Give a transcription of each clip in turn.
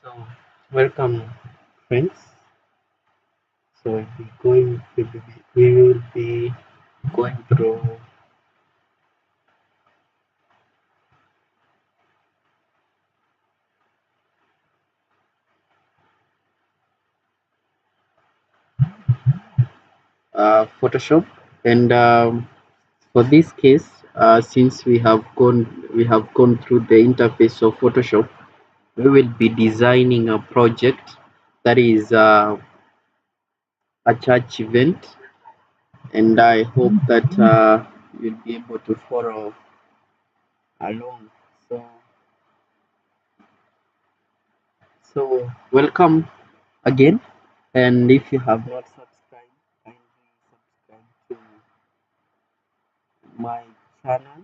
So, welcome, friends. So, we will be going through Photoshop, and for this case, since we have gone through the interface of Photoshop, we will be designing a project that is a church event, and I hope that you'll be able to follow along. So, so welcome again. And if you have not subscribed, kindly subscribe to my channel,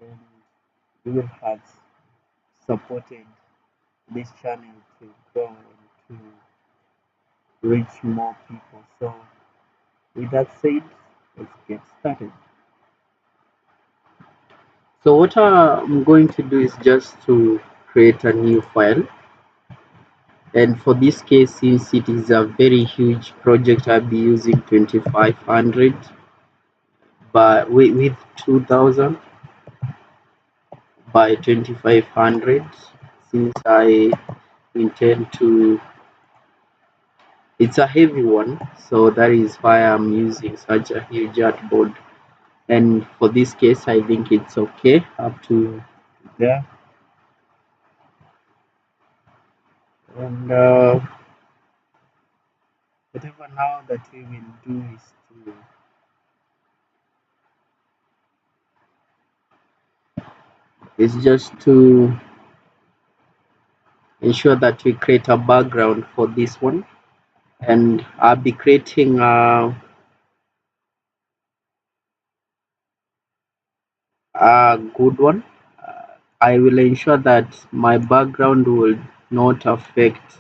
and you will have supported this channel to grow and to reach more people. So, with that said, let's get started. So, what I'm going to do is just to create a new file, and for this case, since it is a very huge project, I'll be using 2500 but with 2000 by 2500, since I intend to, it's a heavy one, so that is why I'm using such a huge artboard. And for this case, I think it's okay up to there. And whatever now that we will do is just to ensure that we create a background for this one, and I'll be creating a good one. I will ensure that my background will not affect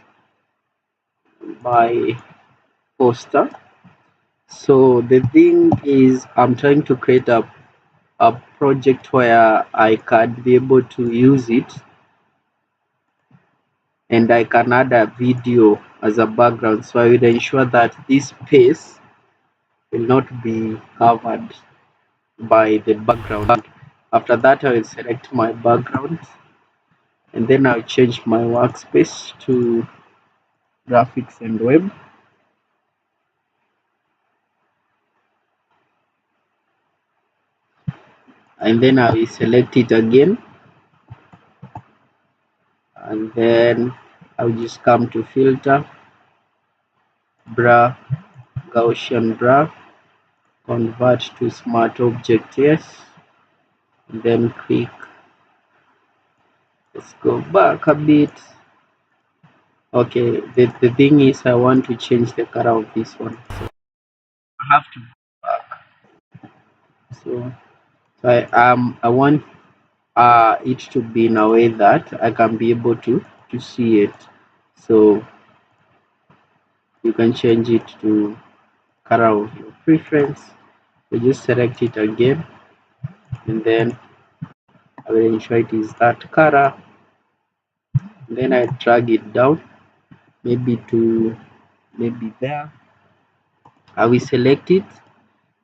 my poster. So the thing is, I'm trying to create a project where I can be able to use it, and I can add a video as a background. So I will ensure that this space will not be covered by the background. After that, I will select my background, and then I'll change my workspace to graphics and web, and then I will select it again, and then I'll just come to filter, blur, Gaussian blur, convert to smart object, yes, and then click. Let's go back a bit. Okay, the thing is, I want to change the color of this one, so I have to go back. So I want it to be in a way that I can be able to see it. So you can change it to color of your preference. You just select it again, and then I will ensure it is that color. Then I drag it down, maybe to maybe there. I will select it,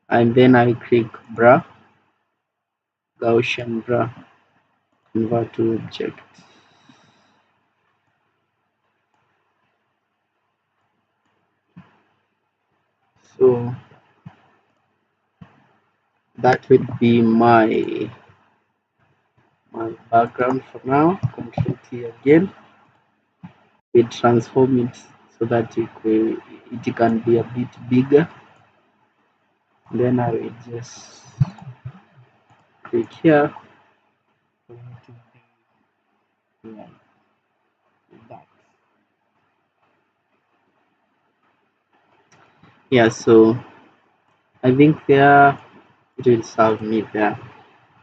and then I click bra, Gaussian bra, convert to object. So that will be my background for now. Control T again. We transform it so that it can be a bit bigger. Then I will just click here for it to be like that. Yeah, so I think there it will serve me there.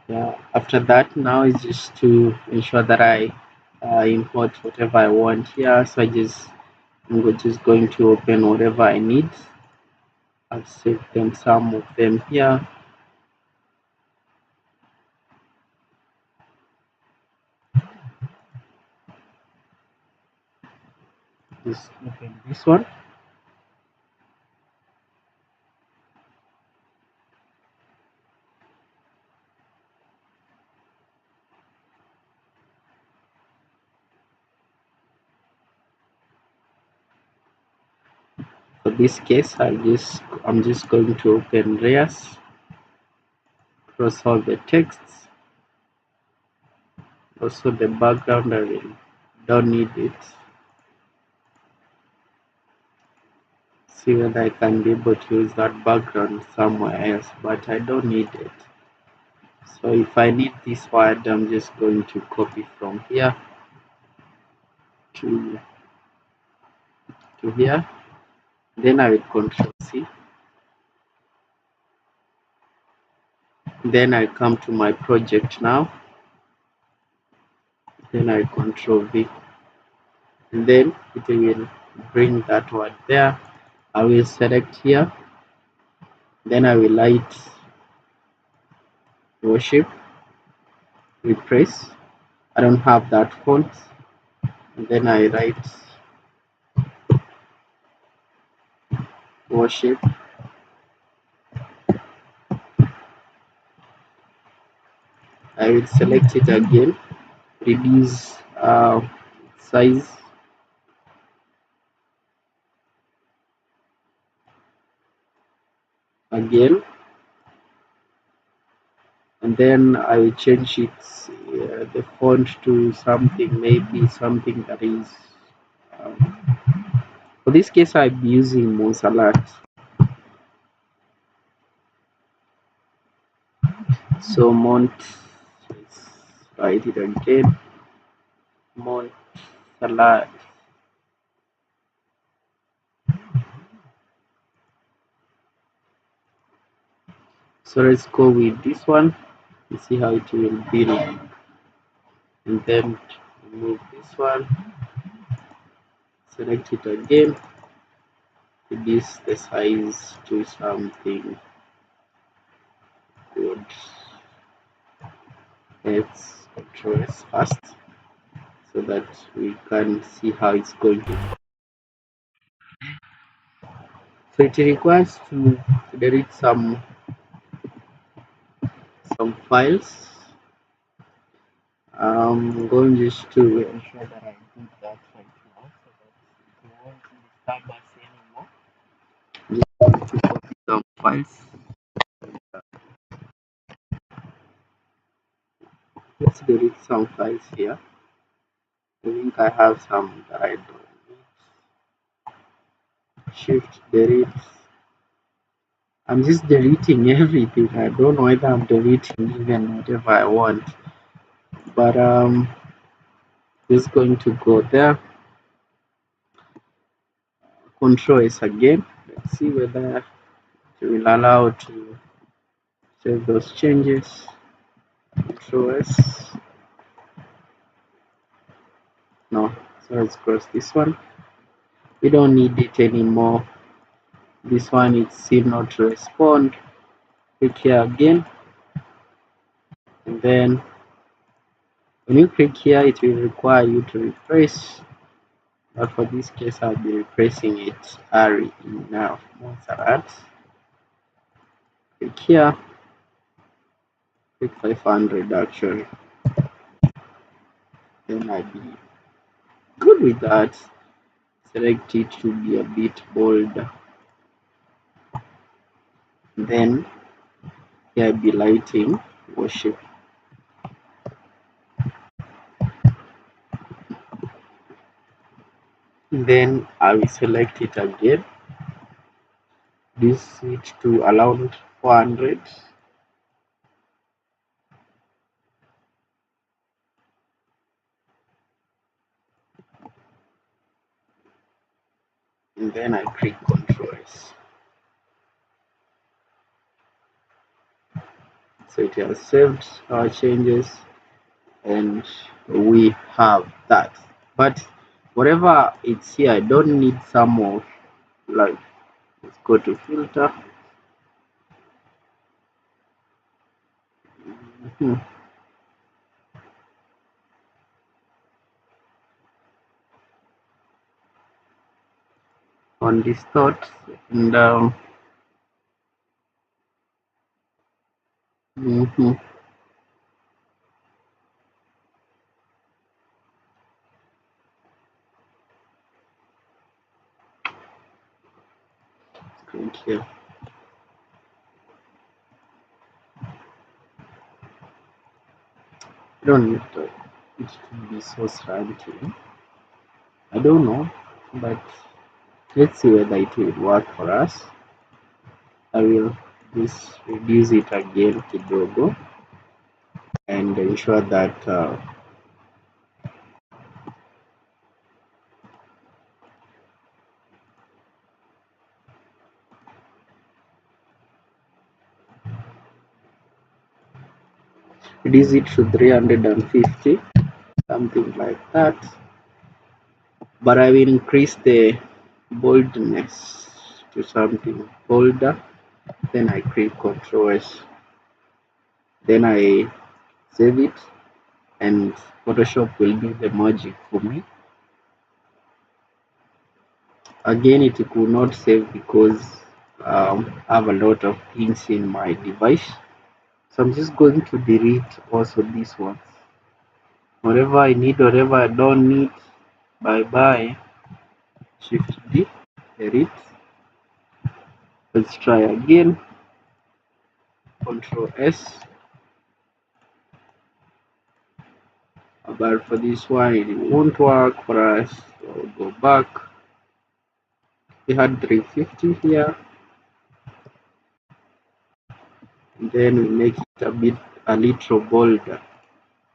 Yeah, after that, now is just to ensure that I import whatever I want here. So I'm just going to open whatever I need. I've saved them, some of them here. Just open this one. For this case, I'm just going to open layers, cross all the texts, also the background. I will don't need it. See whether I can be able to use that background somewhere else, but I don't need it. So if I need this word, I'm just going to copy from here to here. Then I will Control C. Then I come to my project now. Then I Control V. And then it will bring that word there. I will select here. Then I will write worship, repress. I don't have that font. And then I write worship. I will select it again, reduce size again, and then I will change it the font to something, maybe something that is for this case I'm using Monsalat. So Mont, let's write it again, Monsalat. So let's go with this one and see how it will be, and then remove this one, select it again, reduce the size to something good. Let's Control S first so that we can see how it's going to. So it requires to delete some files. I'm going just to ensure that I do that right now so that it won't disturb us anymore. Just going to copy some files. Let's delete some files here. I think I have some that I don't need. Shift delete. I'm just deleting everything. I don't know whether I'm deleting even whatever I want, but just going to go there. Control S again. Let's see whether it will allow to save those changes. Control S. No, so let's cross this one. We don't need it anymore. This one is still not respond. Click here again, and then when you click here, it will require you to refresh. But for this case, I'll be replacing it RE now. Montserrat. Click here. Click 500 actually. Then I'll be good with that. Select it to be a bit bolder. Then here I'll be lighting worship. Then I will select it again. This it to around 400. And then I click Control S. So it has saved our changes, and we have that. But whatever it's here, I don't need some more. Like, let's go to filter. Mhm. on this thought. And mhm, thank you. I don't need it to be so slanty. I don't know, but let's see whether it will work for us. I will just reduce it again to Dogo and ensure that reduce it to 350, something like that. But I will increase the boldness to something bolder. Then I click Ctrl S. Then I save it, and Photoshop will do the magic for me. Again, it could not save because I have a lot of things in my device. So I'm just going to delete also this one. Whatever I need, whatever I don't need, bye bye. Shift D, delete. Let's try again. Control S. But for this one, it won't work for us. So go back. We had 350 here. Then we make it a little bolder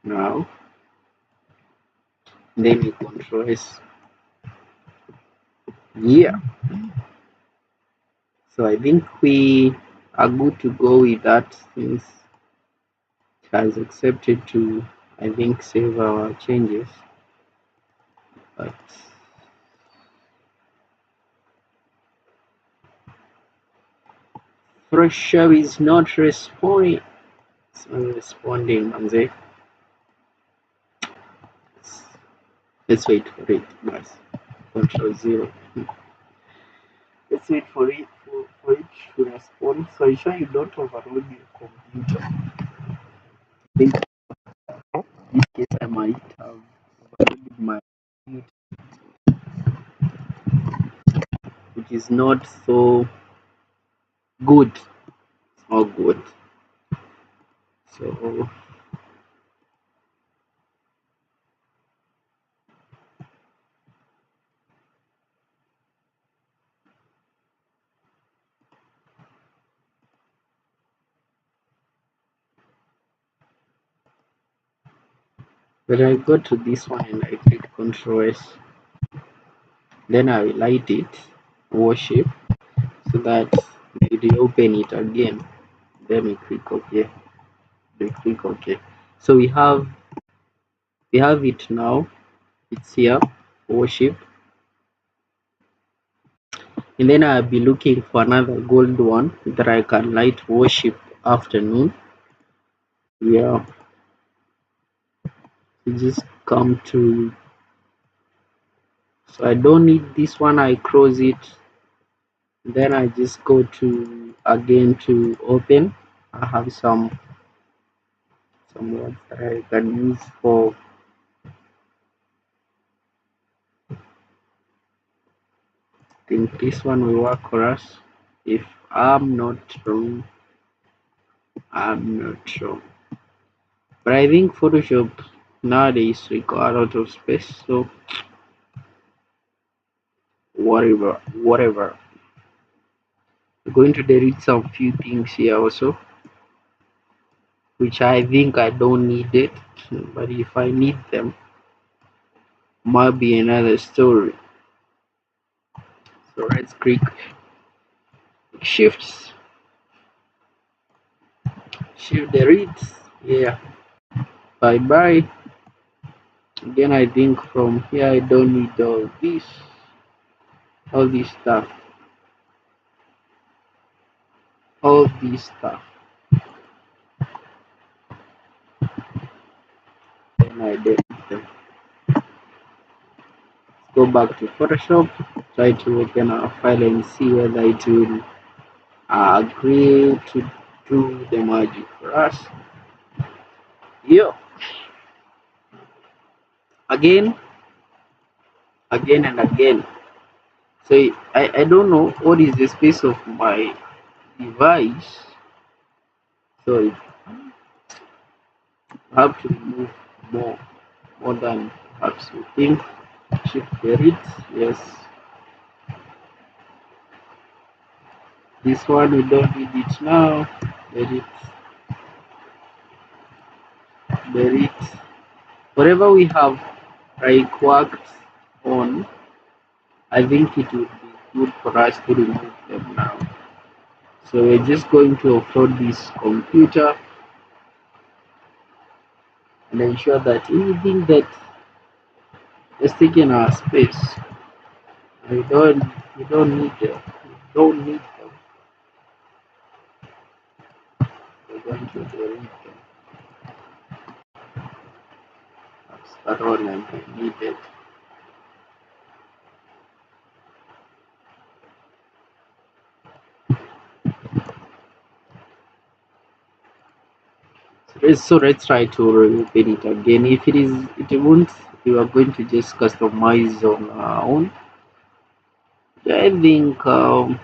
now. Then we control S. Yeah. So I think we are good to go with that since it has accepted to, I think, save our changes. But Russia is not responding. It's not responding, Manze. Let's wait for it, guys. Control 0. Let's wait for it to respond. So ensure you don't overload your computer. I think in this case I might have overloaded my computer, which is not so good. It's not good. So when I go to this one and I click Control S, then I will light it, worship, so that they open it again. Then we click OK. We click OK. So we have it now. It's here, worship, and then I'll be looking for another gold one that I can light worship afternoon. Yeah, you just come to, so I don't need this one. I close it, then I just go to again to open. I have some words that I can use for, I think this one will work for us. If I'm not wrong, I'm not sure. But I think Photoshop nowadays require a lot of space, so whatever. I'm going to delete some few things here also, which I think I don't need it, but if I need them, might be another story. So let's click Shift delete. Yeah, bye bye. Again, I think from here I don't need all this stuff, all this stuff. Then I delete them. Go back to Photoshop. try to open our file and see whether it will agree to do the magic for us. Yeah, again, again and again. So I don't know what is the space of my device. So I have to remove more than perhaps you think. Shift delete, yes. This one we don't need it now. Delete, delete. Whatever we have like worked on, I think it would be good for us to remove them now. So we're just going to offload this computer and ensure that anything that is taking our space, we don't need them. We don't need them. We're going to delete them. That's that one I needed. So let's try to reopen it again. If it won't, we are going to just customize on our own. Yeah, I think not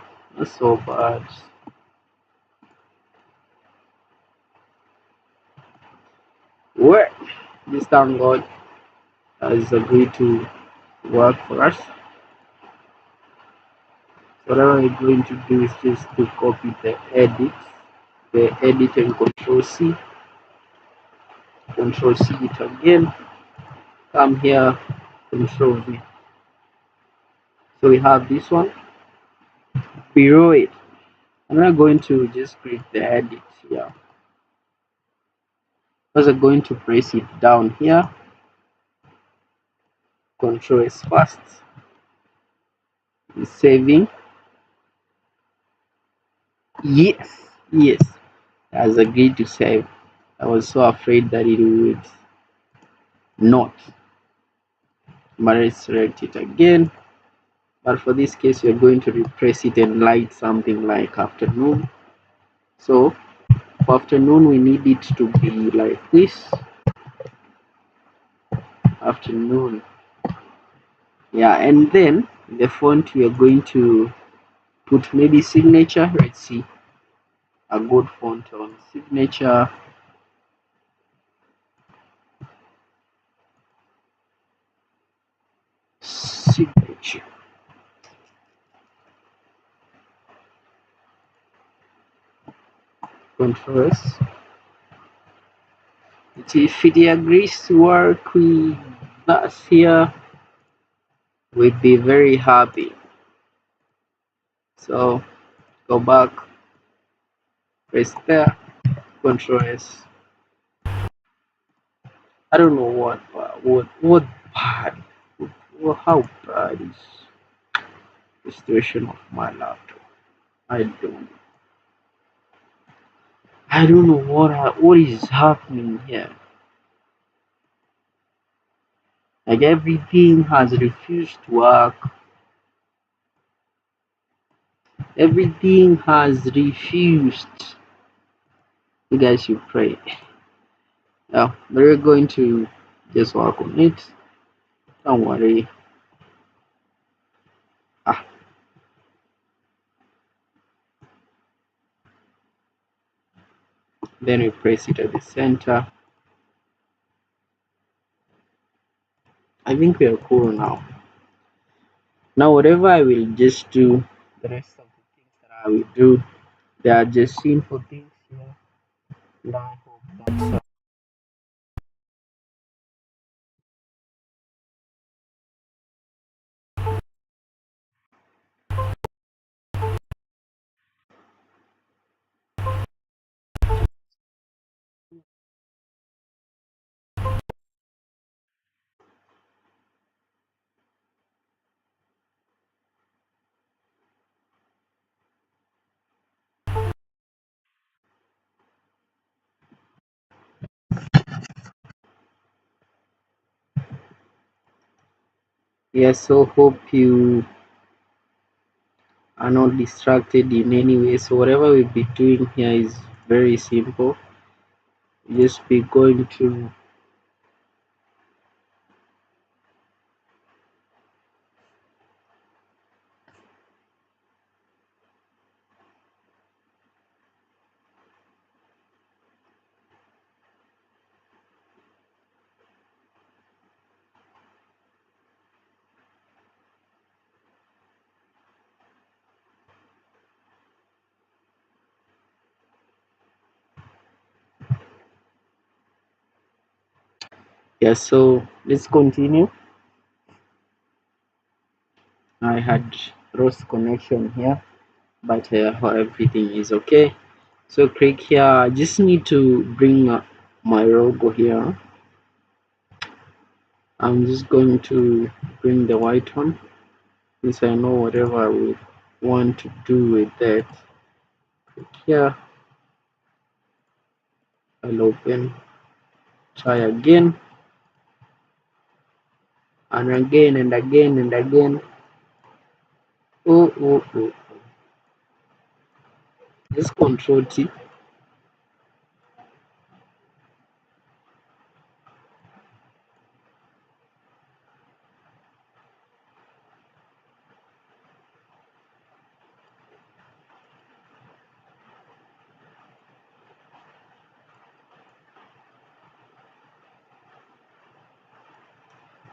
so bad. Well, this time God has agreed to work for us. So what I'm going to do is just to copy the edit and Control C it again. Come here, Control V. So we have this one. Below it, I'm not going to just create the edit here. Because I'm going to press it down here. Control S first. It's saving. Yes, yes. Has agreed to save. I was so afraid that it would not. But let's select it again. But for this case, we're going to repress it and light something like afternoon. So for afternoon, we need it to be like this. Afternoon. Yeah, and then the font we are going to put maybe signature. Let's see a good font on signature. Signature. Control S. If it agrees to work with us here, we'd be very happy. So go back, press there, Control S. I don't know what bad, how bad is the situation of my laptop. I don't, I don't know what is happening here. Like everything has refused to work. Everything has refused. You guys should pray. Yeah, we're going to just work on it. Don't worry. Ah, then we press it at the center. I think we are cool now. Now whatever I will just do, the rest of the things that I will do, they are just simple things here. And I hope that's yeah. So hope you are not distracted in any way. So whatever we'll be doing here is very simple. Just be going to yeah, so let's continue. I had lost connection here, but everything is okay. So click here. I just need to bring up my logo here. I'm just going to bring the white one since I know whatever I would want to do with that. Click here. I'll open. Try again and again and again and again. Oh, oh, oh. Just Control T.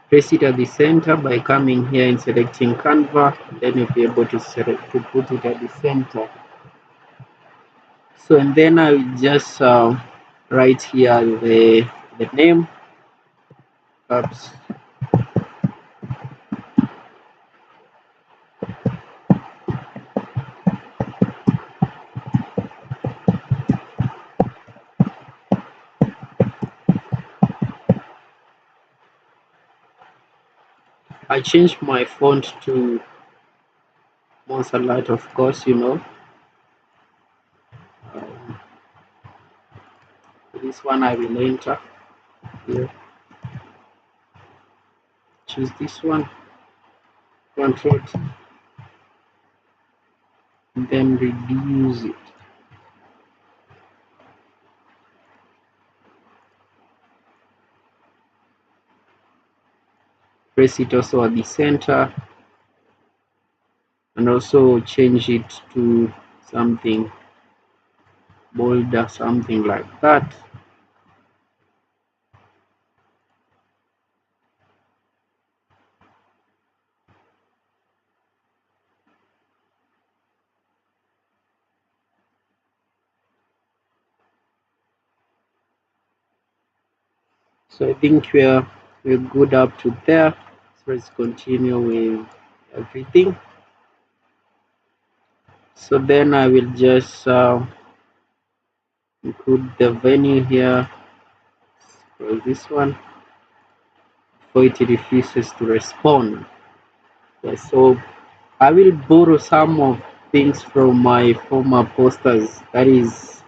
Place it at the center by coming here and selecting Canva. Then you'll be able to select to put it at the center. So and then I will just write here the name. Oops. I changed my font to Monserrat, of course, you know. Um, this one I will enter here. Choose this one, Control T, and then reduce it. Press it also at the center, and also change it to something bolder, something like that. So I think we're good up to there. So let's continue with everything. So then I will just include the venue here for this one before it refuses to respond. Yeah, so I will borrow some of things from my former posters, that is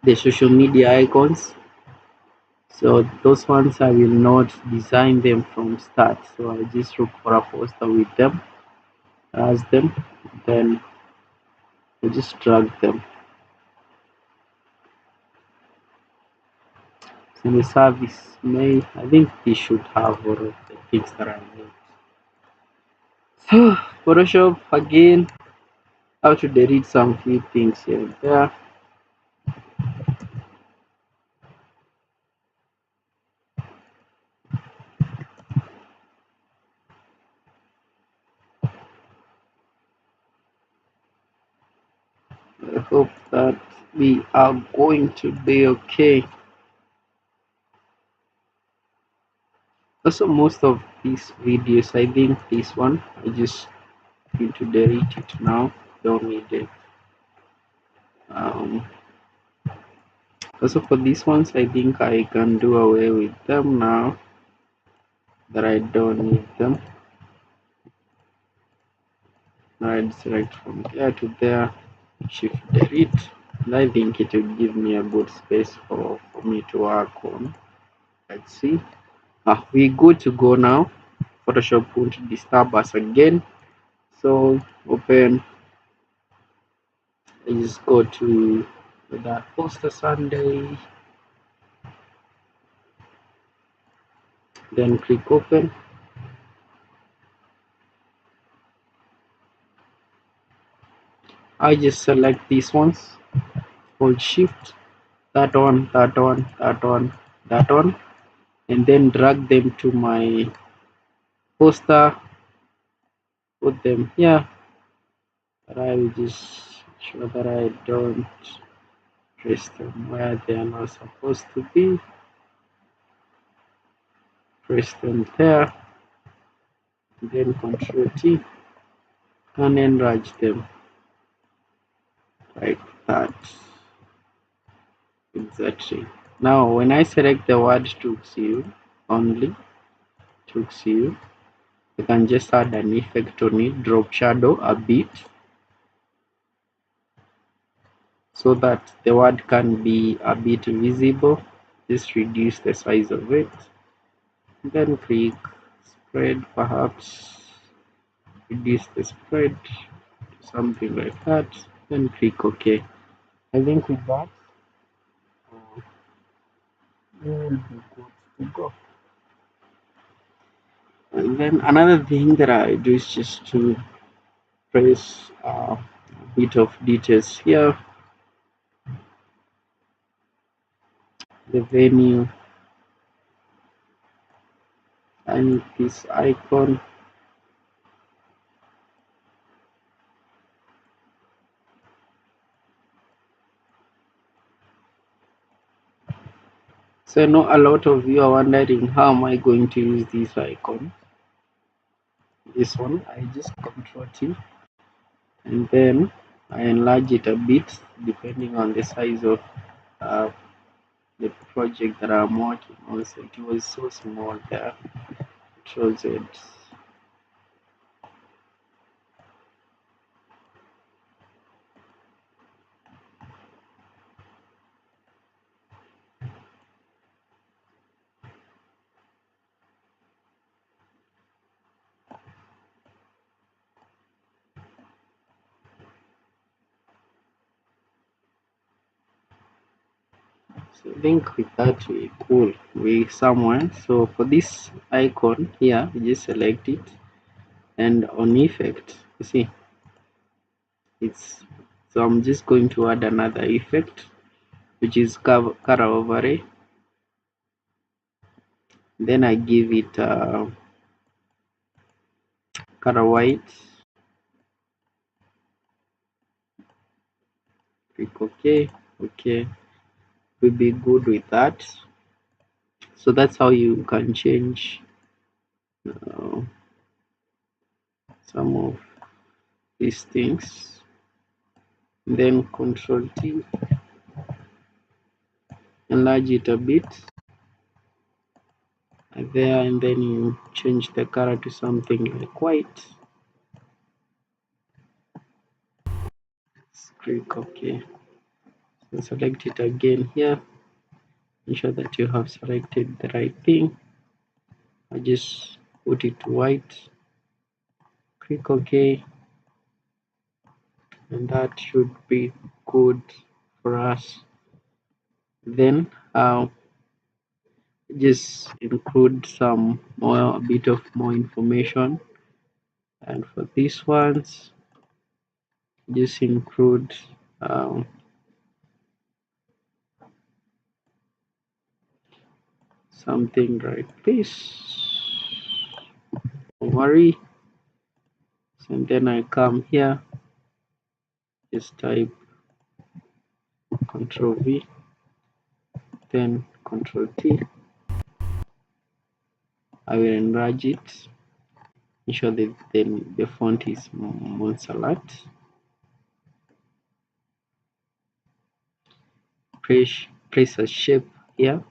the social media icons. So those ones I will not design them from start. So I just look for a poster with them, as them, then I just drag them. So the service may, I think they should have all of the things that I need. So Photoshop again, how to delete some few things here and there. I hope that we are going to be okay. Also, most of these videos, I think this one, I just need to delete it now. Don't need it. Um, Also, for these ones, I think I can do away with them now that I don't need them. Now I select from here to there, shift delete, and I think it will give me a good space for me to work on. Let's see. We good to go now. Photoshop won't disturb us again. So open, I just go to that poster Sunday, then click open. I just select these ones, hold shift, that one, that one, that one, that one, and then drag them to my poster, put them here, but I will just sure that I don't place them where they are not supposed to be. Press them there, then Control T and enlarge them like that. Exactly. Now when I select the word took you only, took you, you can just add an effect on it, drop shadow a bit so that the word can be a bit visible. Just reduce the size of it. Then click spread, perhaps reduce the spread to something like that. Then click OK. I think with that you will be good to go. And then another thing that I do is just to press a bit of details here, the venue and this icon. So I know a lot of you are wondering how am I going to use this icon. This one I just control T and then I enlarge it a bit depending on the size of uh, the project that I'm working on. So it was so small there. Control Z. So I think with that we cool with someone. So for this icon here, we just select it and on effect, you see it's so I'm just going to add another effect which is color overlay. Then I give it color white. Click OK. Okay, we'll be good with that. So that's how you can change uh, some of these things. Then Control T, enlarge it a bit there, and then you change the color to something like white. Click OK. So select it again here. Ensure that you have selected the right thing. I just put it to white. Click OK, and that should be good for us. Then just include some more, a bit of more information, and for these ones just include um, something like this. Don't worry. And then I come here, just type Control V, then Control T. I will enlarge it. Ensure that then the font is Montserrat. Place a shape here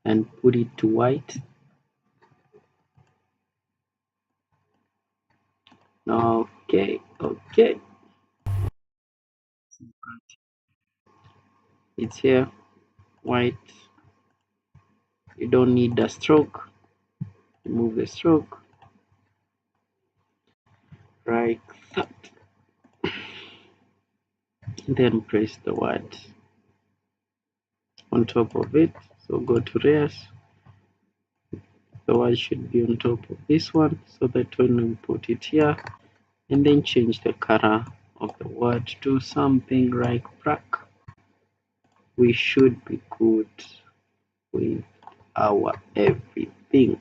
and put it to white. Okay, okay. it's here, white. You don't need the stroke. Remove the stroke, right, then press the word on top of it. So go to layers, the word should be on top of this one, so that when we put it here, and then change the color of the word to something like black, we should be good with our everything.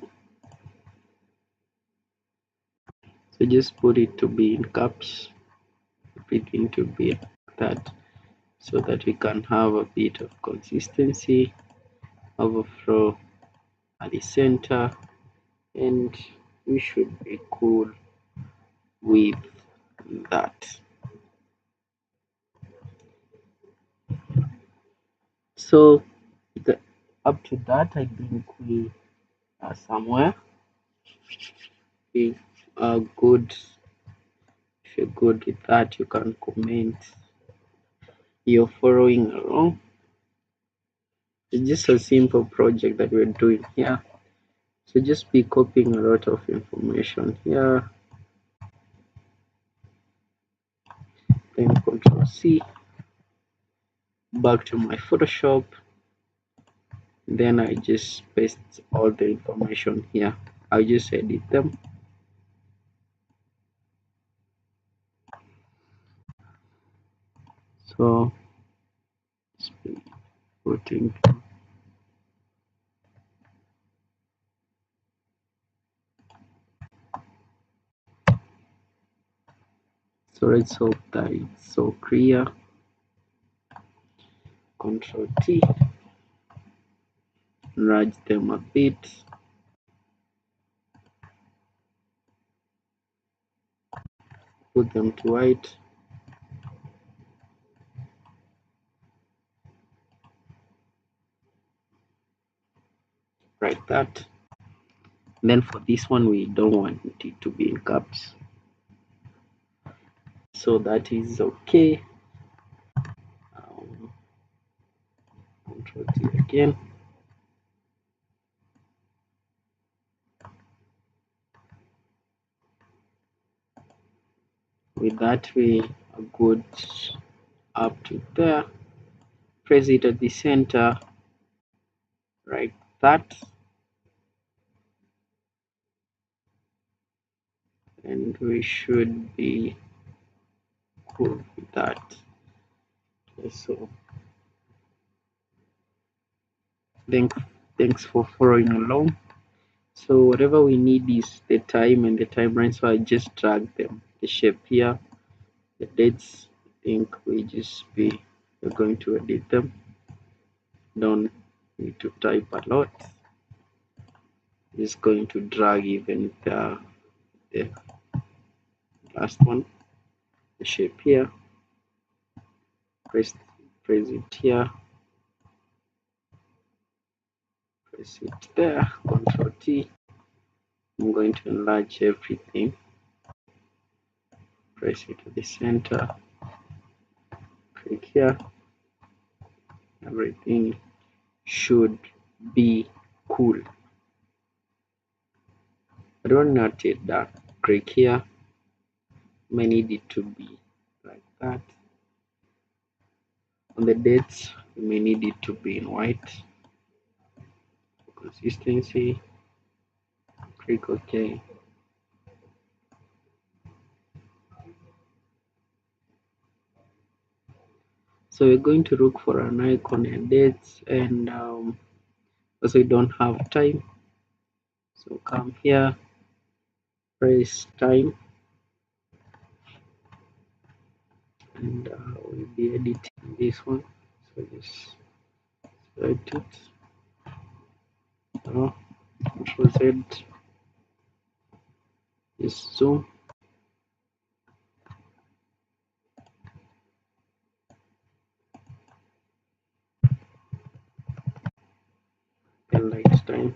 So just put it to be in caps, everything to be like that, so that we can have a bit of consistency, overflow at the center, and we should be cool with that. So up to that, I think we are somewhere. If good, if you're good with that, you can comment you're following along. It's just a simple project that we're doing here. So just be copying a lot of information here, then Control C, back to my Photoshop, then I just paste all the information here. I just edit them. So putting, so let's hope that it's so clear. Control T, enlarge them a bit. Put them to white. Like that. Then for this one, we don't want it to be in caps. So that is okay. Control T again. With that, we are good up to there. Press it at the center, like that. And we should be cool with that. Okay, so thanks for following along. So whatever we need is the time and the timeline, so I just drag them, the shape here, the dates. I think we're going to edit them. Don't need to type a lot. Just going to drag even the last one, the shape here. Press it here, press it there. Control T. I'm going to enlarge everything. Press it to the center. Click here. Everything should be cool. I don't want it that. Click here. May need it to be like that. On the dates, you may need it to be in white. Consistency. Click OK. So we're going to look for an icon and dates, and also we don't have time. So come here, press time, and we'll be editing this one. So just select it. Control Z, just zoom. And light time.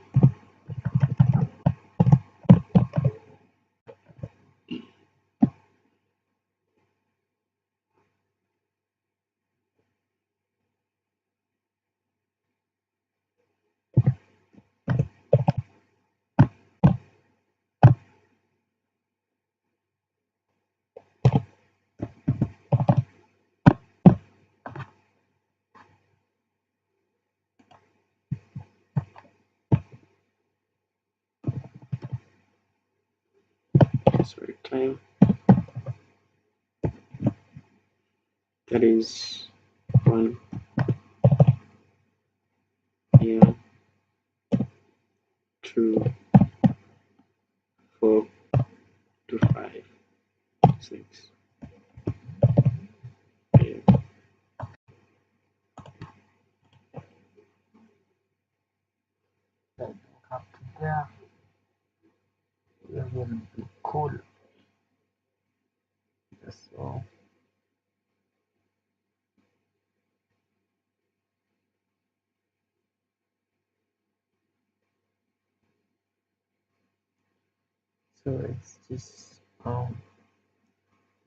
sorry, time, that is 1 p.m. to 4 to 5, 6 p.m. Like up to there, we will be cool. So it's just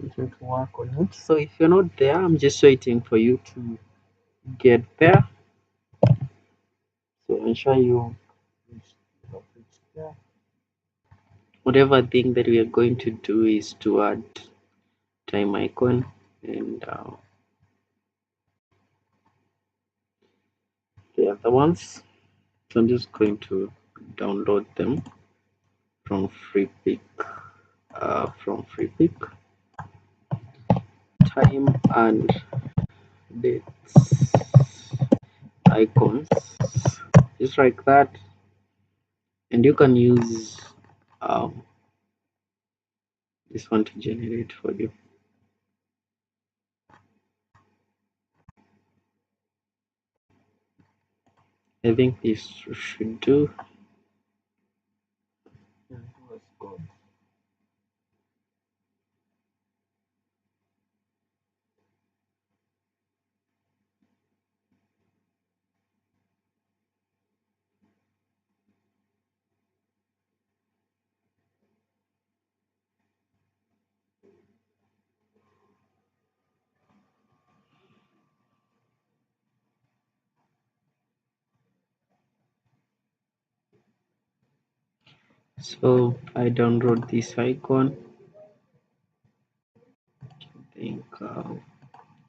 we should work on it. So if you're not there, I'm just waiting for you to get there. So ensure you Reach there. whatever thing that we are going to do is to add time icon and the other ones. So I'm just going to download them from free pick time and dates icons just like that, and you can use um, this one to generate for you. I think this should do. Yeah, it was good. So I download this icon. I think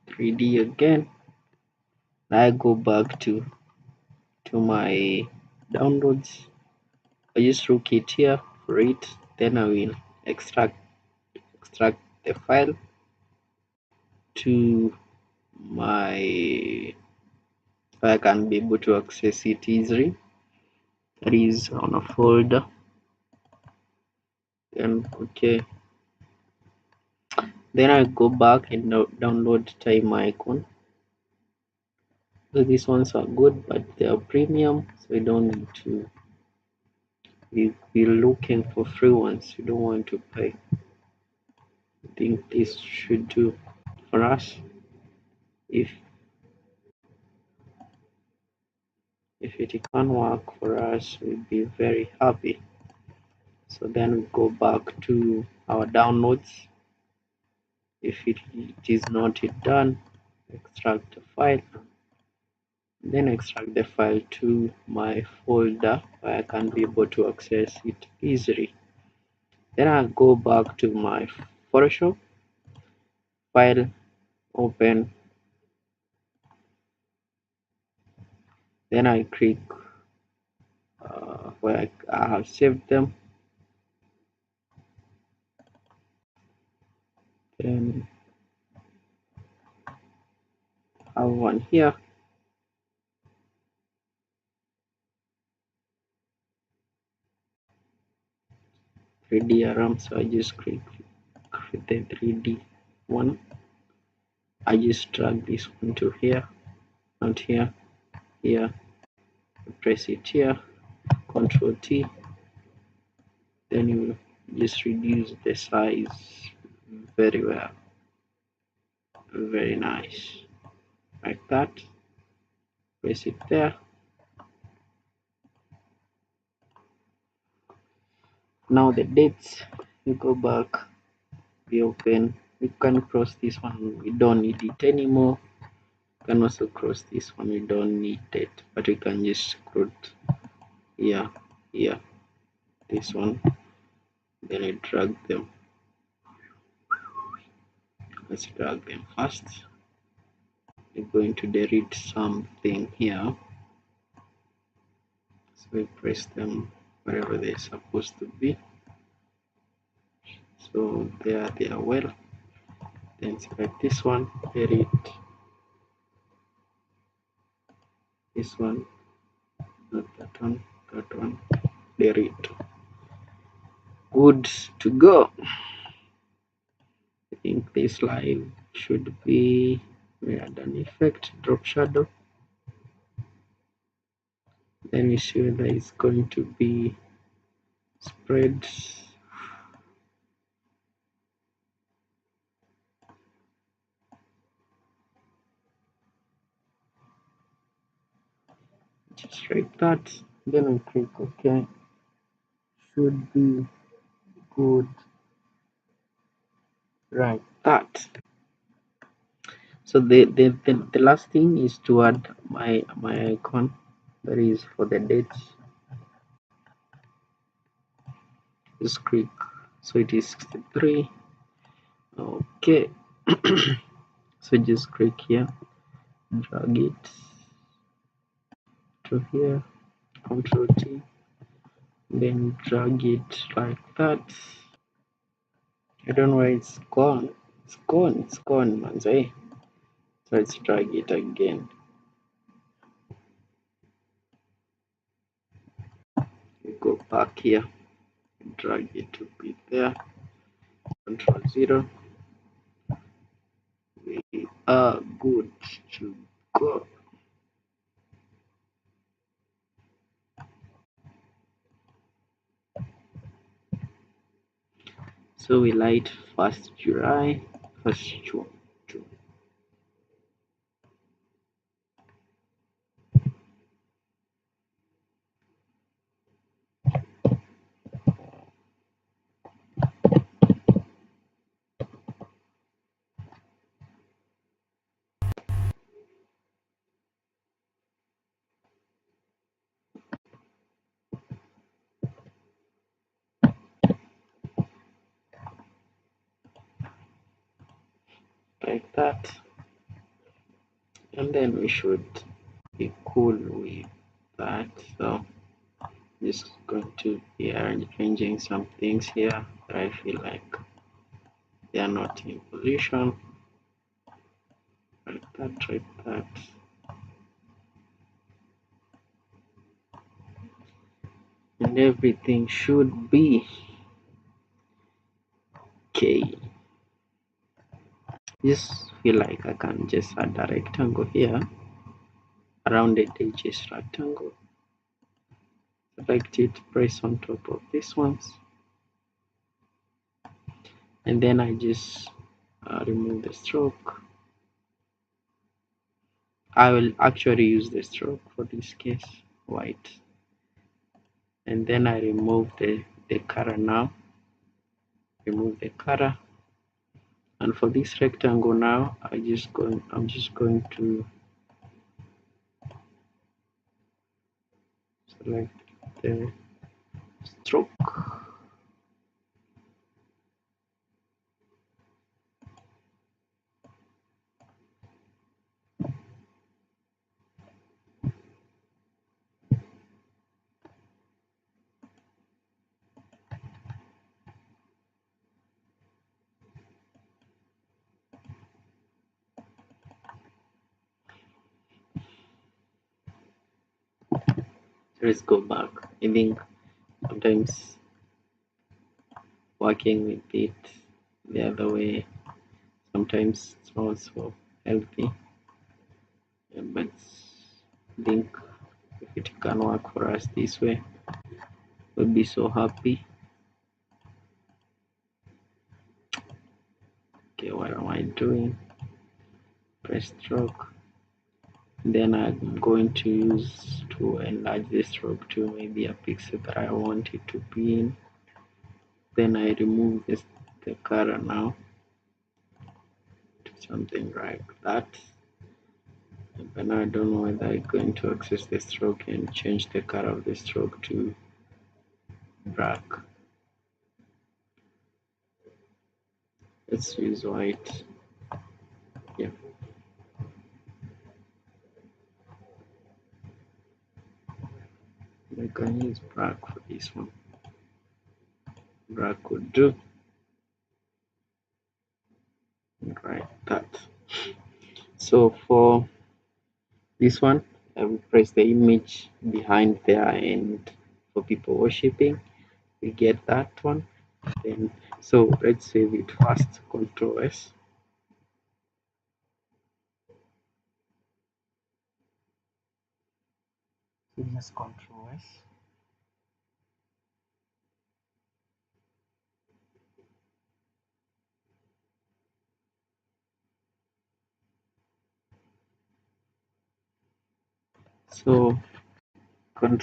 3D again. I go back to my downloads. I just look it here for it. Then I will extract the file to my I can be able to access it easily. That is on a folder. And okay, then I go back and download time icon. So these ones are good, but they are premium, so we don't need to. We're looking for free ones. We don't want to pay. I think this should do for us. If it can work for us, we'll be very happy. So then we go back to our downloads. If it is not yet done, extract the file, then extract the file to my folder where I can be able to access it easily. Then I'll go back to my Photoshop file, open, then I click where I have saved them, then I have one here, 3D alarm, so I just click the 3D one. I just drag this one to here, not here, here, press it here, Control T, then you just reduce the size very well, very nice, like that. Press it there. Now the dates, you go back, we open, we can cross this one, we don't need it anymore. You can also cross this one, we don't need it, but we can just scroll here, here, this one, then I drag them. Let's drag them first. We're going to delete something here, so we press them wherever they're supposed to be. So they are well. Then select this one, edit this one, not that one, delete. Good to go. I think this line should be, we add an effect, drop shadow. Then we see whether it's going to be spread. Just like that. Then we click OK. Should be good. Right, that. So the last thing is to add my icon, that is for the dates. Just click, so it is 63. Okay. So just click here, drag it to here, Control T, then drag it like that. I don't know why it's gone. It's gone, man. So let's drag it again. We go back here, drag it to be there. Control 0. We are good to go. So we light 1st July, 1st June. Like that. And then we should be cool with that. So just going to be arranging some things here that I feel like they are not in position. Like that, like that. And everything should be okay. Just feel like I can just add a rectangle here, a rounded edges rectangle. Select it, press on top of these ones, and then I just remove the stroke. I will actually use the stroke for this case, white, and then I remove the color now. Remove the color, and for this rectangle now, I'm just going to select the stroke. Let's go back. I think sometimes working with it the other way sometimes it's also healthy, but I think if it can work for us this way, we'll be so happy. Okay, what am I doing? Press stroke. Then I'm going to use to enlarge the stroke to maybe a pixel that I want it to be in. Then I remove the color now to something like that. But now I don't know whether I'm going to access the stroke and change the color of the stroke to black. Let's use white. Yeah. I can use black for this one. Black would do. So for this one, I will press the image behind there, and for people worshipping, we get that one. Then so let's save it first. Control S. So just Control S. So control